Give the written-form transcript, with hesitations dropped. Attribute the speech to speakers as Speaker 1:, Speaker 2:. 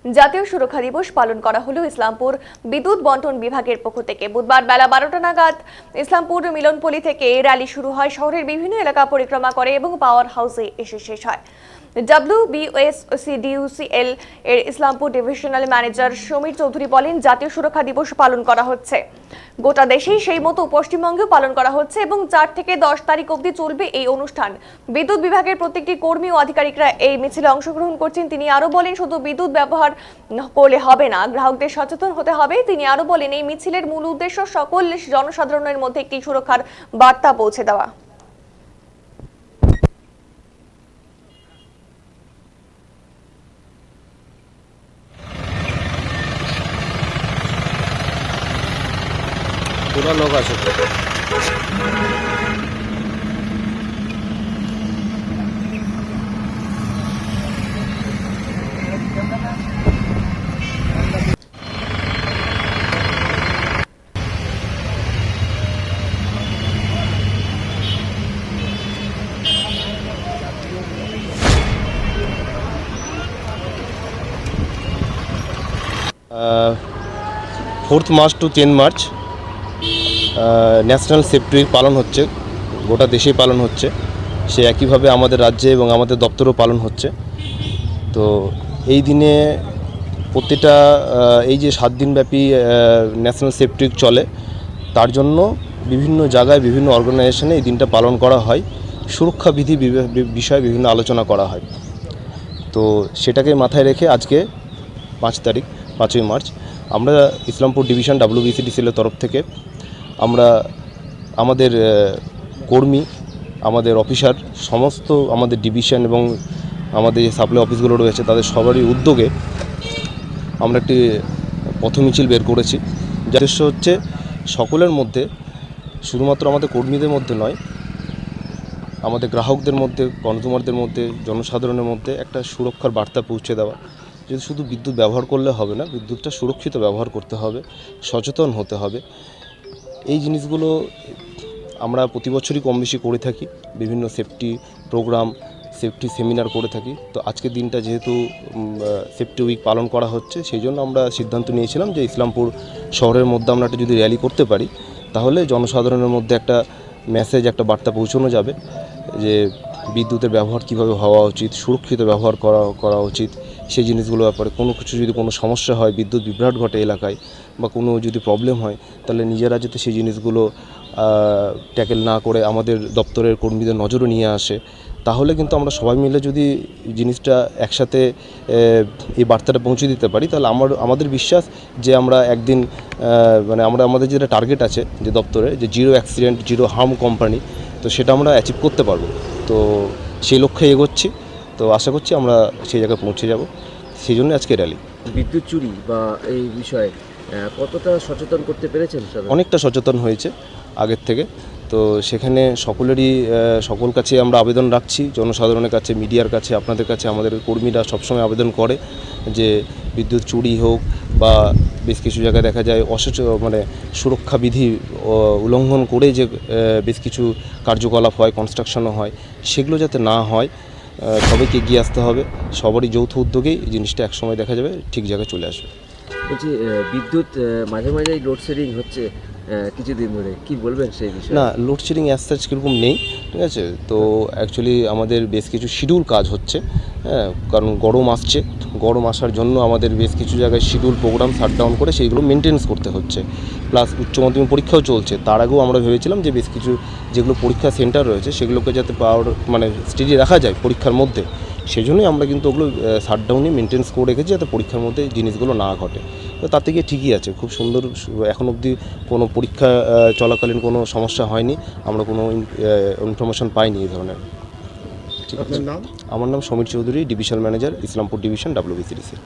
Speaker 1: জাতীয় সুরক্ষা দিবস পালন করা হলো ইসলামপুর বিদ্যুৎ বন্টন বিভাগের পক্ষ থেকে। বুধবার বেলা 12টা নাগাদ ইসলামপুর মিলনপল্লী থেকে র্যালি শুরু হয়, শহরের বিভিন্ন এলাকা পরিক্রমা করে এবং পাওয়ার হাউসে এসে শেষ হয়। WBSCDUCL এর ইসলামপুর ডিভিশনাল ম্যানেজার সমীর চৌধুরী বলেন, জাতীয় সুরক্ষা দিবস পালন করা হচ্ছে গোটা দেশেই, সেই মতো পশ্চিমবঙ্গেও পালন করা হচ্ছে এবং 4 থেকে 10 তারিখ অবধি চলবে এই অনুষ্ঠান। বিদ্যুৎ বিভাগের প্রত্যেকটি কর্মী ও আধিকারিকরা এই মিছিলে অংশগ্রহণ করছেন। তিনি আরো বলেন, শুধু বিদ্যুৎ ব্যবহার করলে হবে না, গ্রাহকদের সচেতন হতে হবে। তিনি আরো বলেন, এই মিছিলের মূল উদ্দেশ্য সকল জনসাধারণের মধ্যে একটি সুরক্ষার বার্তা পৌঁছে দেওয়া।
Speaker 2: पूरा लोग आ चुके हैं। फोर्थ मार्च टू 10 मार्च ন্যাশনাল সেফটি উইক পালন হচ্ছে, গোটা দেশেই পালন হচ্ছে। সে একইভাবে আমাদের রাজ্যে এবং আমাদের দপ্তরেও পালন হচ্ছে। তো এই দিনে প্রতিটা এই যে 7 দিনব্যাপী ন্যাশনাল সেফটি উইক চলে, তার জন্য বিভিন্ন জায়গায় বিভিন্ন অর্গানাইজেশনে এই দিনটা পালন করা হয়। সুরক্ষা বিধি বিষয়ে বিভিন্ন আলোচনা করা হয়। তো সেটাকে মাথায় রেখে আজকে 5ই মার্চ আমরা ইসলামপুর ডিভিশন WBCDCL-এর তরফ থেকে আমরা আমাদের কর্মী, আমাদের অফিসার, সমস্ত আমাদের ডিভিশন এবং আমাদের যে সাপ্লাই অফিসগুলো রয়েছে তাদের সবারই উদ্যোগে আমরা একটি পথ মিছিল বের করেছি। যার উদ্দেশ্য হচ্ছে সকলের মধ্যে, শুধুমাত্র আমাদের কর্মীদের মধ্যে নয়, আমাদের গ্রাহকদের মধ্যে, কনজিউমারদের মধ্যে, জনসাধারণের মধ্যে একটা সুরক্ষার বার্তা পৌঁছে দেওয়া। যে শুধু বিদ্যুৎ ব্যবহার করলে হবে না, বিদ্যুৎটা সুরক্ষিত ব্যবহার করতে হবে, সচেতন হতে হবে। এই জিনিসগুলো আমরা প্রতি বছরই কম বেশি করে থাকি, বিভিন্ন সেফটি প্রোগ্রাম, সেফটি সেমিনার করে থাকি। তো আজকের দিনটা যেহেতু সেফটি উইক পালন করা হচ্ছে, সেই জন্য আমরা সিদ্ধান্ত নিয়েছিলাম যে ইসলামপুর শহরের মধ্যে আমরা একটা যদি র্যালি করতে পারি, তাহলে জনসাধারণের মধ্যে একটা মেসেজ, একটা বার্তা পৌঁছানো যাবে যে বিদ্যুতের ব্যবহার কীভাবে হওয়া উচিত, সুরক্ষিত ব্যবহার করা উচিত। সেই জিনিসগুলোর ব্যাপারে কোনো কিছু যদি কোনো সমস্যা হয়, বিদ্যুৎ বিভ্রাট ঘটে এলাকায় বা কোনো যদি প্রবলেম হয়, তাহলে নিজেরা যাতে সেই জিনিসগুলো ট্যাকেল না করে আমাদের দপ্তরের কর্মীদের নজরে নিয়ে আসে। তাহলে কিন্তু আমরা সবাই মিলে যদি জিনিসটা একসাথে এই বার্তাটা পৌঁছে দিতে পারি, তাহলে আমাদের বিশ্বাস যে আমরা একদিন আমাদের যেটা টার্গেট আছে যে দপ্তরে, যে 0 অ্যাক্সিডেন্ট 0 হার্ম কোম্পানি, তো সেটা আমরা অ্যাচিভ করতে পারবো। তো সেই লক্ষ্যে এগোচ্ছি। তো আশা করছি আমরা সেই জায়গায় পৌঁছে যাব, সেই জন্য আজকে র্যালি।
Speaker 3: বিদ্যুৎ চুরি বা এই বিষয়ে কতটা সচেতন করতে পেরেছেন?
Speaker 2: অনেকটা সচেতন হয়েছে আগের থেকে। তো সেখানে সকল কাছে আমরা আবেদন রাখছি, জনসাধারণের কাছে, মিডিয়ার কাছে, আপনাদের কাছে। আমাদের কর্মীরা সবসময় আবেদন করে যে বিদ্যুৎ চুরি হোক বা বেশ কিছু জায়গায় দেখা যায় সুরক্ষা বিধি উল্লঙ্ঘন করে যে বেশ কিছু কার্যকলাপ হয়, কনস্ট্রাকশনও হয়, সেগুলো যাতে না হয়। সবাইকে এগিয়ে আসতে হবে, সবারই যৌথ উদ্যোগেই এই জিনিসটা একসময় দেখা যাবে ঠিক জায়গায় চলে আসবে।
Speaker 3: বলছি, বিদ্যুৎ মাঝে মাঝেই লোডশেডিং হচ্ছে কিছুদিন ধরে, কি বলবেন সেই বিষয়ে?
Speaker 2: না, লোডশেডিং অ্যাজ সাচ কীরকম নেই, ঠিক আছে। তো অ্যাকচুয়ালি আমাদের বেশ কিছু শিডিউল কাজ হচ্ছে, হ্যাঁ, কারণ গরম আসার জন্য আমাদের বেশ কিছু জায়গায় শিডিউল প্রোগ্রাম শাটডাউন করে সেইগুলো মেনটেন্স করতে হচ্ছে। প্লাস উচ্চ মাধ্যমিক পরীক্ষাও চলছে। তার আগেও আমরা ভেবেছিলাম যে বেশ কিছু যেগুলো পরীক্ষা সেন্টার রয়েছে সেগুলোকে যাতে স্টেডি রাখা যায় পরীক্ষার মধ্যে, সেই জন্যই আমরা কিন্তু ওগুলো শাটডাউনে মেনটেন্স করে রেখেছি যাতে পরীক্ষার মধ্যে জিনিসগুলো না ঘটে। তো তার থেকে ঠিকই আছে, খুব সুন্দর। এখন অবধি কোনো পরীক্ষা চলাকালীন কোনো সমস্যা হয়নি, আমরা কোনো ইনফরমেশন পাইনি এই ধরনের। ঠিক আছে। আমার নাম Samir Chowdhury, divisional manager, Islampur division, WBCDCL।